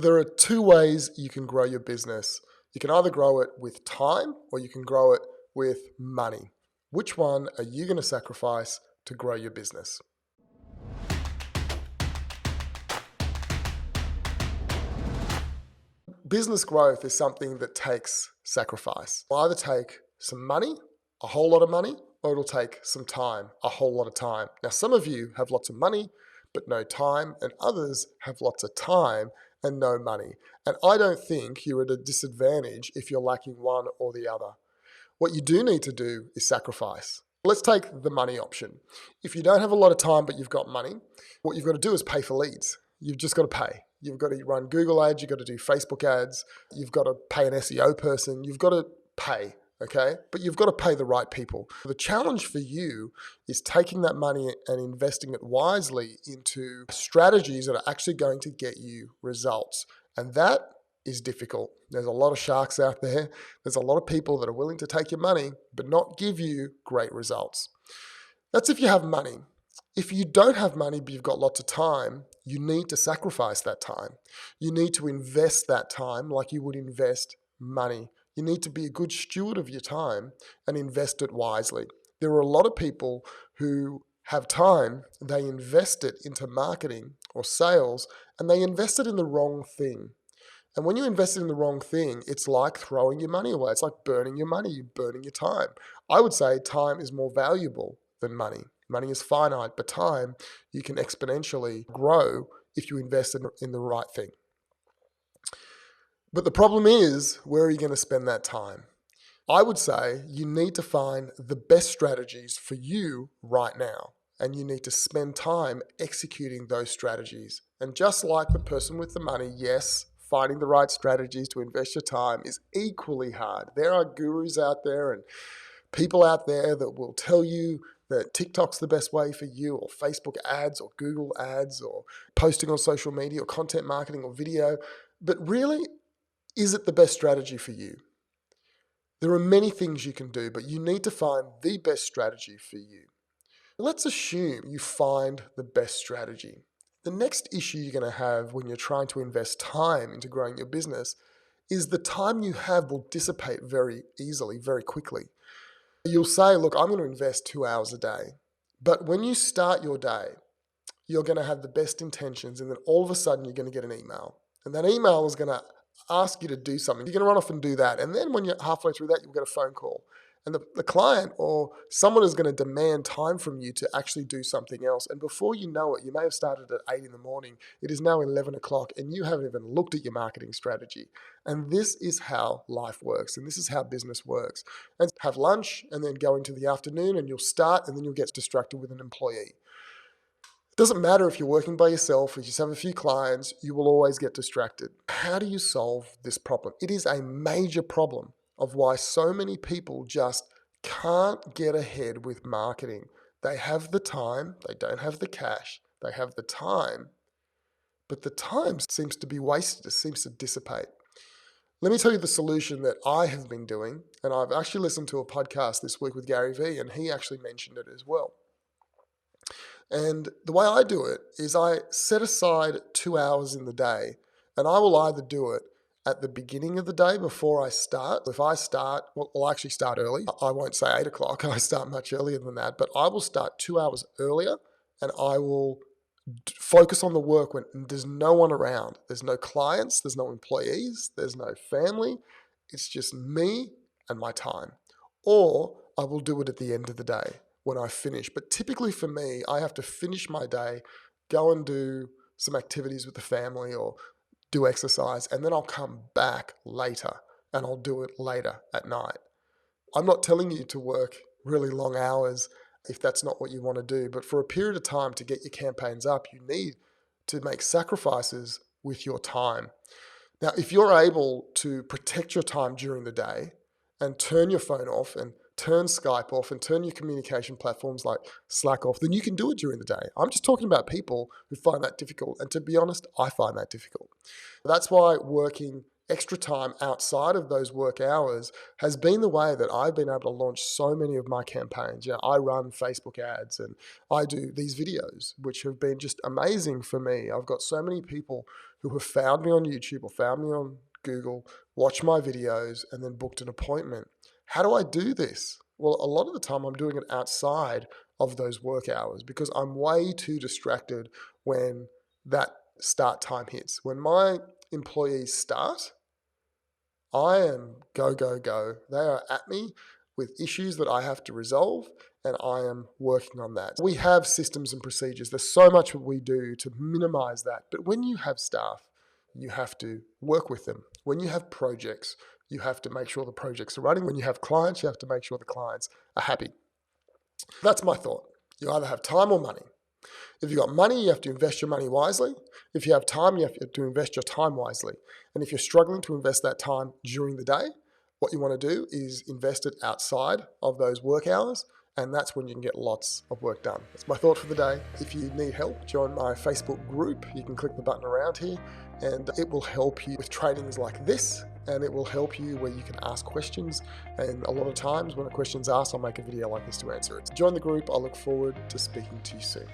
There are two ways you can grow your business. You can either grow it with time or you can grow it with money. Which one are you going to sacrifice to grow your business? Business growth is something that takes sacrifice. It'll either take some money, a whole lot of money, or it'll take some time, a whole lot of time. Now, some of you have lots of money, but no time, and others have lots of time and no money. And I don't think you're at a disadvantage if you're lacking one or the other. What you do need to do is sacrifice. Let's take the money option. If you don't have a lot of time, but you've got money, what you've got to do is pay for leads. You've just got to pay. You've got to run Google ads. You've got to do Facebook ads. You've got to pay an SEO person. You've got to pay, okay? But you've got to pay the right people. The challenge for you is taking that money and investing it wisely into strategies that are actually going to get you results. And that is difficult. There's a lot of sharks out there. There's a lot of people that are willing to take your money, but not give you great results. That's if you have money. If you don't have money, but you've got lots of time, you need to sacrifice that time. You need to invest that time like you would invest money. You need to be a good steward of your time and invest it wisely. There are a lot of people who have time, they invest it into marketing or sales, and they invest it in the wrong thing. And when you invest in the wrong thing, it's like throwing your money away. It's like burning your money, you're burning your time. I would say time is more valuable than money. Money is finite, but time you can exponentially grow if you invest in the right thing. But the problem is, where are you going to spend that time? I would say you need to find the best strategies for you right now. And you need to spend time executing those strategies. And just like the person with the money, yes, finding the right strategies to invest your time is equally hard. There are gurus out there and people out there that will tell you that TikTok's the best way for you, or Facebook ads, or Google ads, or posting on social media, or content marketing, or video. But really, is it the best strategy for you? There are many things you can do, but you need to find the best strategy for you. Let's assume you find the best strategy. The next issue you're going to have when you're trying to invest time into growing your business is the time you have will dissipate very easily, very quickly. You'll say, look, I'm going to invest 2 hours a day. But when you start your day, you're going to have the best intentions, and then all of a sudden you're going to get an email. And that email is going to ask you to do something. You're going to run off and do that. And then when you're halfway through that, you'll get a phone call. And the client or someone is going to demand time from you to actually do something else. And before you know it, you may have started at 8 in the morning. It is now 11 o'clock and you haven't even looked at your marketing strategy. And this is how life works. And this is how business works. And have lunch and then go into the afternoon and you'll start and then you'll get distracted with an employee. It doesn't matter if you're working by yourself or you just have a few clients, you will always get distracted. How do you solve this problem? It is a major problem of why so many people just can't get ahead with marketing. They have the time, they don't have the cash, they have the time, but the time seems to be wasted, it seems to dissipate. Let me tell you the solution that I have been doing, and I've actually listened to a podcast this week with Gary Vee, and he actually mentioned it as well. And the way I do it is I set aside 2 hours in the day, and I will either do it at the beginning of the day before I start. If I start, well, I'll actually start early. I won't say 8 o'clock. I start much earlier than that, but I will start 2 hours earlier and I will focus on the work when there's no one around. There's no clients, there's no employees, there's no family. It's just me and my time. Or I will do it at the end of the day when I finish. But typically for me, I have to finish my day, go and do some activities with the family or do exercise, and then I'll come back later and I'll do it later at night. I'm not telling you to work really long hours if that's not what you want to do, but for a period of time to get your campaigns up, you need to make sacrifices with your time. Now, if you're able to protect your time during the day and turn your phone off and turn Skype off and turn your communication platforms like Slack off, then you can do it during the day. I'm just talking about people who find that difficult. And to be honest, I find that difficult. That's why working extra time outside of those work hours has been the way that I've been able to launch so many of my campaigns. You know, I run Facebook ads and I do these videos, which have been just amazing for me. I've got so many people who have found me on YouTube or found me on Google, watched my videos, and then booked an appointment. How do I do this? Well, a lot of the time I'm doing it outside of those work hours because I'm way too distracted when that start time hits. When my employees start, I am go, go, go. They are at me with issues that I have to resolve, and I am working on that. We have systems and procedures. There's so much that we do to minimize that. But when you have staff, you have to work with them. When you have projects, you have to make sure the projects are running. When you have clients, you have to make sure the clients are happy. That's my thought. You either have time or money. If you've got money, you have to invest your money wisely. If you have time, you have to invest your time wisely. And if you're struggling to invest that time during the day, what you want to do is invest it outside of those work hours, and that's when you can get lots of work done. That's my thought for the day. If you need help, join my Facebook group. You can click the button around here, and it will help you with trainings like this, and it will help you where you can ask questions. And a lot of times when a question's asked, I'll make a video like this to answer it. Join the group. I look forward to speaking to you soon.